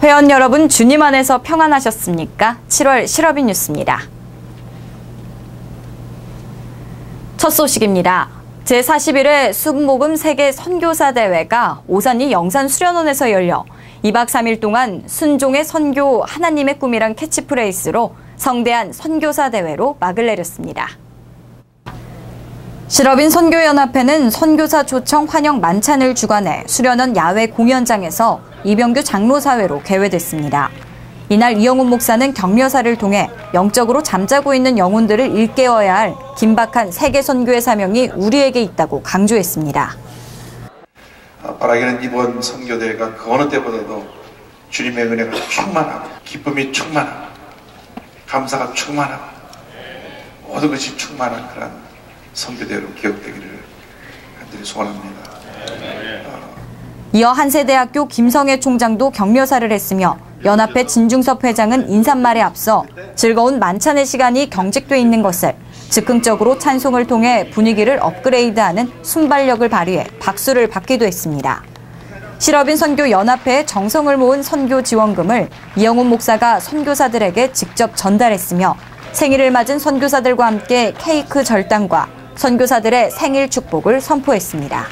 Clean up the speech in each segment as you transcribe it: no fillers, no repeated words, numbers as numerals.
회원 여러분, 주님 안에서 평안하셨습니까? 7월 실업인 뉴스입니다. 첫 소식입니다. 제41회 순복음 세계 선교사 대회가 오산리 영산수련원에서 열려 2박 3일 동안 순종의 선교 하나님의 꿈이란 캐치프레이스로 성대한 선교사 대회로 막을 내렸습니다. 실업인 선교연합회는 선교사 초청 환영 만찬을 주관해 수련원 야외 공연장에서 이병규 장로사회로 개회됐습니다. 이날 이영훈 목사는 격려사를 통해 영적으로 잠자고 있는 영혼들을 일깨워야 할 긴박한 세계 선교의 사명이 우리에게 있다고 강조했습니다. 바라기는 이번 선교대회가 그 어느 때보다도 주님의 은혜가 충만하고 기쁨이 충만하고 감사가 충만하고 모든 것이 충만한 그런 선교대회로 기억되기를 간절히 소원합니다. 이어 한세대학교 김성애 총장도 격려사를 했으며 연합회 진중섭 회장은 인사말에 앞서 즐거운 만찬의 시간이 경직돼 있는 것을 즉흥적으로 찬송을 통해 분위기를 업그레이드하는 순발력을 발휘해 박수를 받기도 했습니다. 실업인 선교연합회의 정성을 모은 선교 지원금을 이영훈 목사가 선교사들에게 직접 전달했으며 생일을 맞은 선교사들과 함께 케이크 절단과 선교사들의 생일 축복을 선포했습니다.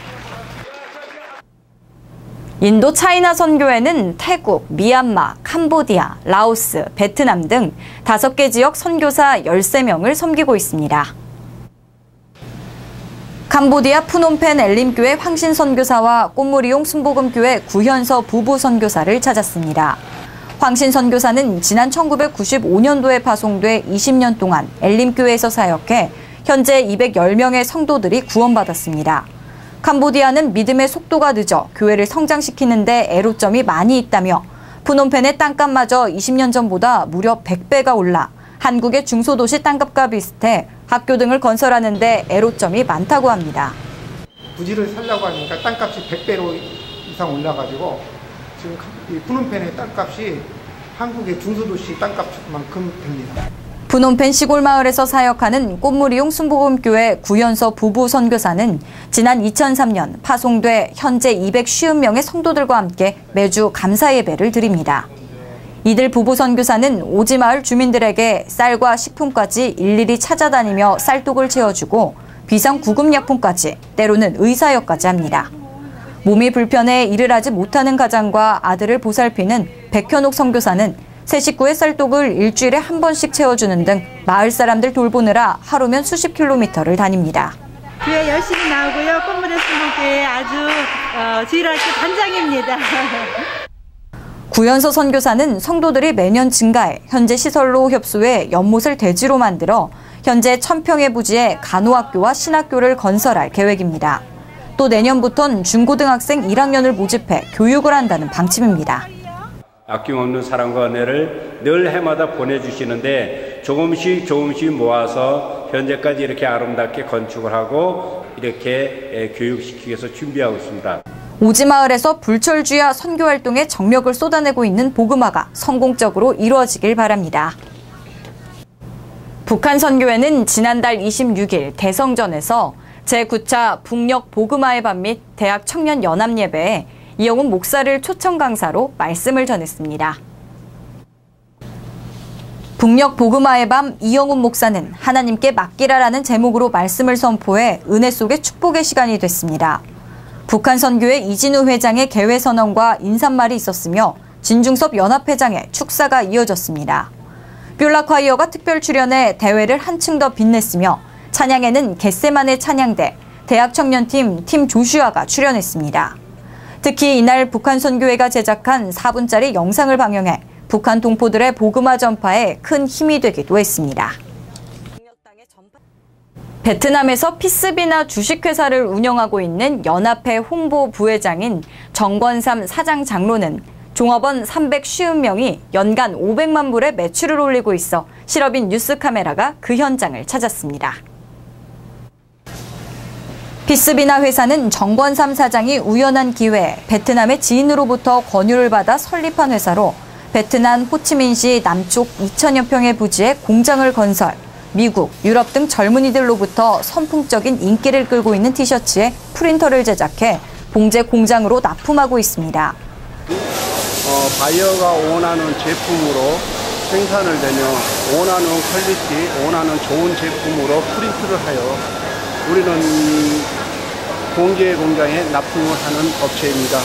인도 차이나 선교회는 태국, 미얀마, 캄보디아, 라오스, 베트남 등 5개 지역 선교사 13명을 섬기고 있습니다. 캄보디아 푸놈펜 엘림교회 황신 선교사와 꽃무리용 순복음교회 구현서 부부 선교사를 찾았습니다. 황신 선교사는 지난 1995년도에 파송돼 20년 동안 엘림교회에서 사역해 현재 210명의 성도들이 구원받았습니다. 캄보디아는 믿음의 속도가 늦어 교회를 성장시키는 데 애로점이 많이 있다며 푸놈펜의 땅값마저 20년 전보다 무려 100배가 올라 한국의 중소도시 땅값과 비슷해 학교 등을 건설하는 데 애로점이 많다고 합니다. 부지를 살려고 하니까 땅값이 100배로 이상 올라가지고 지금 이 푸놈펜의 땅값이 한국의 중소도시 땅값만큼 됩니다. 푸놈펜 시골 마을에서 사역하는 꽃무리용 순복음교회 구현서 부부 선교사는 지난 2003년 파송돼 현재 250명의 성도들과 함께 매주 감사 예배를 드립니다. 이들 부부 선교사는 오지 마을 주민들에게 쌀과 식품까지 일일이 찾아다니며 쌀독을 채워주고 비상구급약품까지 때로는 의사역까지 합니다. 몸이 불편해 일을 하지 못하는 가장과 아들을 보살피는 백현옥 선교사는 새 식구의 쌀독을 일주일에 한 번씩 채워주는 등 마을 사람들 돌보느라 하루면 수십 킬로미터를 다닙니다. 교회 열심히 나오고요. 꽃무리 순복음교회 아주 주일할 때 단장입니다. 구현서 선교사는 성도들이 매년 증가해 현재 시설로 협소해 연못을 대지로 만들어 현재 1000평의 부지에 간호학교와 신학교를 건설할 계획입니다. 또 내년부터는 중고등학생 1학년을 모집해 교육을 한다는 방침입니다. 아낌없는 사랑과 은혜를 늘 해마다 보내주시는데 조금씩 모아서 현재까지 이렇게 아름답게 건축을 하고 이렇게 교육시키기 위해서 준비하고 있습니다. 오지마을에서 불철주야 선교활동에 정력을 쏟아내고 있는 복음화가 성공적으로 이루어지길 바랍니다. 북한 선교회는 지난달 26일 대성전에서 제9차 북녘 복음화의 밤 및 대학 청년 연합 예배에 이영훈 목사를 초청 강사로 말씀을 전했습니다. 북녘 복음화의 밤 이영훈 목사는 하나님께 맡기라라는 제목으로 말씀을 선포해 은혜 속의 축복의 시간이 됐습니다. 북한 선교회 이진우 회장의 개회 선언과 인사말이 있었으며 진중섭 연합회장의 축사가 이어졌습니다. 뷸라콰이어가 특별 출연해 대회를 한층 더 빛냈으며 찬양에는 겟세만의 찬양대, 대학 청년팀 팀 조슈아가 출연했습니다. 특히 이날 북한 선교회가 제작한 4분짜리 영상을 방영해 북한 동포들의 복음화 전파에 큰 힘이 되기도 했습니다. 베트남에서 피스비나 주식회사를 운영하고 있는 연합회 홍보 부회장인 정권삼 사장 장로는 종업원 350명이 연간 500만 불의 매출을 올리고 있어 실업인 뉴스 카메라가 그 현장을 찾았습니다. 피스비나 회사는 정권삼 사장이 우연한 기회에 베트남의 지인으로부터 권유를 받아 설립한 회사로 베트남 호치민시 남쪽 2000여 평의 부지에 공장을 건설, 미국, 유럽 등 젊은이들로부터 선풍적인 인기를 끌고 있는 티셔츠에 프린터를 제작해 봉제 공장으로 납품하고 있습니다. 바이어가 원하는 제품으로 생산을 되며 원하는 퀄리티, 원하는 좋은 제품으로 프린트를 하여 우리는 공개 공장에 납품을 하는 업체입니다.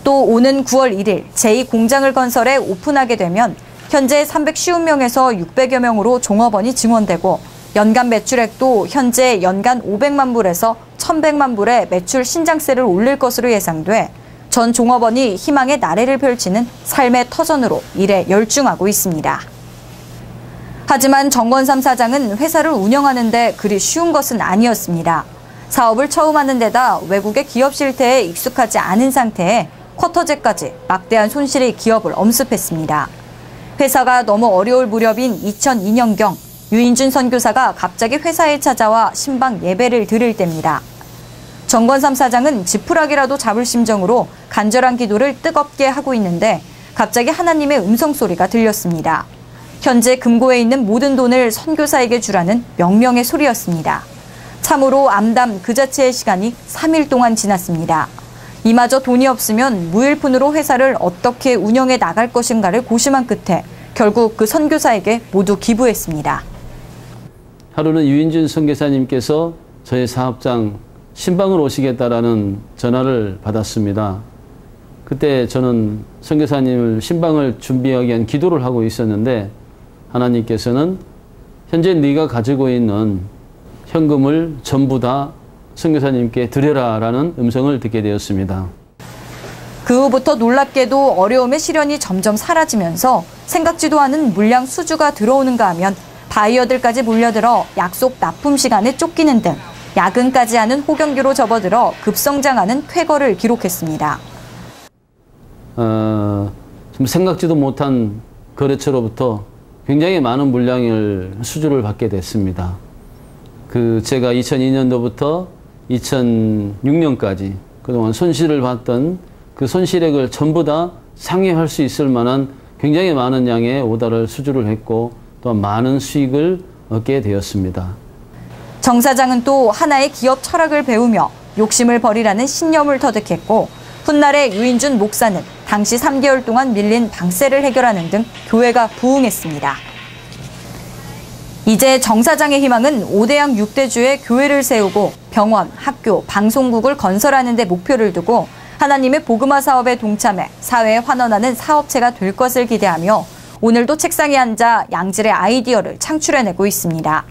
또 오는 9월 1일 제2공장을 건설해 오픈하게 되면 현재 350명에서 600여 명으로 종업원이 증원되고 연간 매출액도 현재 연간 500만 불에서 1,100만 불의 매출 신장세를 올릴 것으로 예상돼 전 종업원이 희망의 나래를 펼치는 삶의 터전으로 일에 열중하고 있습니다. 하지만 정권삼 사장은 회사를 운영하는 데 그리 쉬운 것은 아니었습니다. 사업을 처음 하는 데다 외국의 기업 실태에 익숙하지 않은 상태에 쿼터제까지 막대한 손실이 기업을 엄습했습니다. 회사가 너무 어려울 무렵인 2002년경 유인준 선교사가 갑자기 회사에 찾아와 신방 예배를 드릴 때입니다. 정권삼 사장은 지푸라기라도 잡을 심정으로 간절한 기도를 뜨겁게 하고 있는데 갑자기 하나님의 음성소리가 들렸습니다. 현재 금고에 있는 모든 돈을 선교사에게 주라는 명령의 소리였습니다. 참으로 암담 그 자체의 시간이 3일 동안 지났습니다. 이마저 돈이 없으면 무일푼으로 회사를 어떻게 운영해 나갈 것인가를 고심한 끝에 결국 그 선교사에게 모두 기부했습니다. 하루는 유인준 선교사님께서 저희 사업장 신방을 오시겠다라는 전화를 받았습니다. 그때 저는 선교사님을 신방을 준비하기 위한 기도를 하고 있었는데 하나님께서는 현재 네가 가지고 있는 현금을 전부 다 선교사님께 드려라라는 음성을 듣게 되었습니다. 그 후부터 놀랍게도 어려움의 시련이 점점 사라지면서 생각지도 않은 물량 수주가 들어오는가 하면 바이어들까지 몰려들어 약속 납품 시간에 쫓기는 등 야근까지 하는 호경기로 접어들어 급성장하는 쾌거를 기록했습니다. 좀 생각지도 못한 거래처로부터 굉장히 많은 물량을 수주를 받게 됐습니다. 제가 2002년도부터 2006년까지 그동안 손실을 봤던 그 손실액을 전부 다 상회할 수 있을 만한 굉장히 많은 양의 오더를 수주를 했고 또한 많은 수익을 얻게 되었습니다. 정 사장은 또 하나의 기업 철학을 배우며 욕심을 버리라는 신념을 터득했고 훗날에 유인준 목사는 당시 3개월 동안 밀린 방세를 해결하는 등 교회가 부흥했습니다. 이제 정 사장의 희망은 5대양 6대주의 교회를 세우고 병원, 학교, 방송국을 건설하는 데 목표를 두고 하나님의 복음화 사업에 동참해 사회에 환원하는 사업체가 될 것을 기대하며 오늘도 책상에 앉아 양질의 아이디어를 창출해내고 있습니다.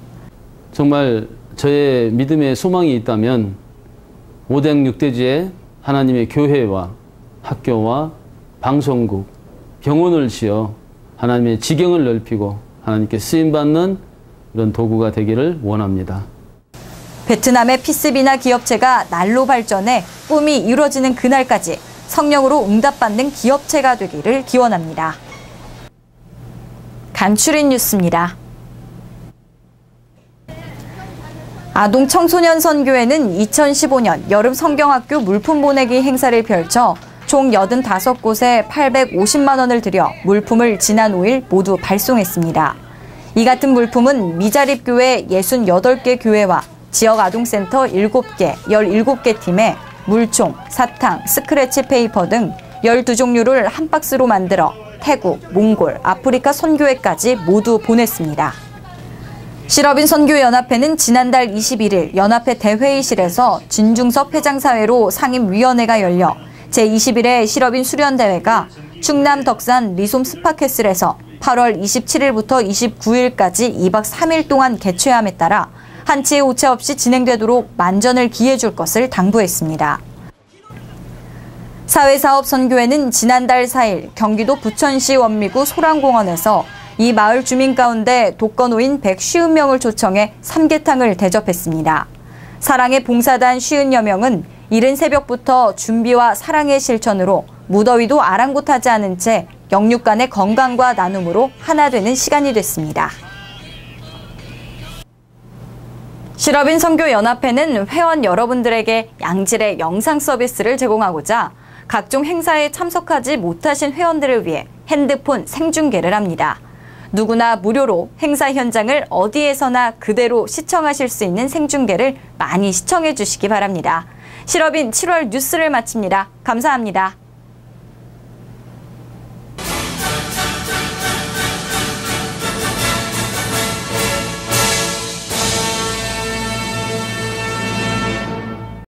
정말 저의 믿음의 소망이 있다면 5대양 6대주의 하나님의 교회와 학교와 방송국, 병원을 지어 하나님의 지경을 넓히고 하나님께 쓰임받는 이런 도구가 되기를 원합니다. 베트남의 피스비나 기업체가 날로 발전해 꿈이 이루어지는 그날까지 성령으로 응답받는 기업체가 되기를 기원합니다. 간추린 뉴스입니다. 아동 청소년 선교회는 2015년 여름 성경학교 물품 보내기 행사를 펼쳐 총 85곳에 850만 원을 들여 물품을 지난 5일 모두 발송했습니다. 이 같은 물품은 미자립교회 68개 교회와 지역 아동센터 7개, 17개 팀에 물총, 사탕, 스크래치 페이퍼 등 12종류를 한 박스로 만들어 태국, 몽골, 아프리카 선교회까지 모두 보냈습니다. 실업인 선교연합회는 지난달 21일 연합회 대회의실에서 진중섭 회장사회로 상임위원회가 열려 제21회 실업인 수련대회가 충남 덕산 리솜 스파캐슬에서 8월 27일부터 29일까지 2박 3일 동안 개최함에 따라 한치의 오차 없이 진행되도록 만전을 기해줄 것을 당부했습니다. 사회사업선교회는 지난달 4일 경기도 부천시 원미구 소랑공원에서 이 마을 주민 가운데 독거노인 150명을 초청해 삼계탕을 대접했습니다. 사랑의 봉사단 50여 명은 이른 새벽부터 준비와 사랑의 실천으로 무더위도 아랑곳하지 않은 채 영육 간의 건강과 나눔으로 하나 되는 시간이 됐습니다. 실업인 선교연합회는 회원 여러분들에게 양질의 영상 서비스를 제공하고자 각종 행사에 참석하지 못하신 회원들을 위해 핸드폰 생중계를 합니다. 누구나 무료로 행사 현장을 어디에서나 그대로 시청하실 수 있는 생중계를 많이 시청해 주시기 바랍니다. 실업인 7월 뉴스를 마칩니다. 감사합니다.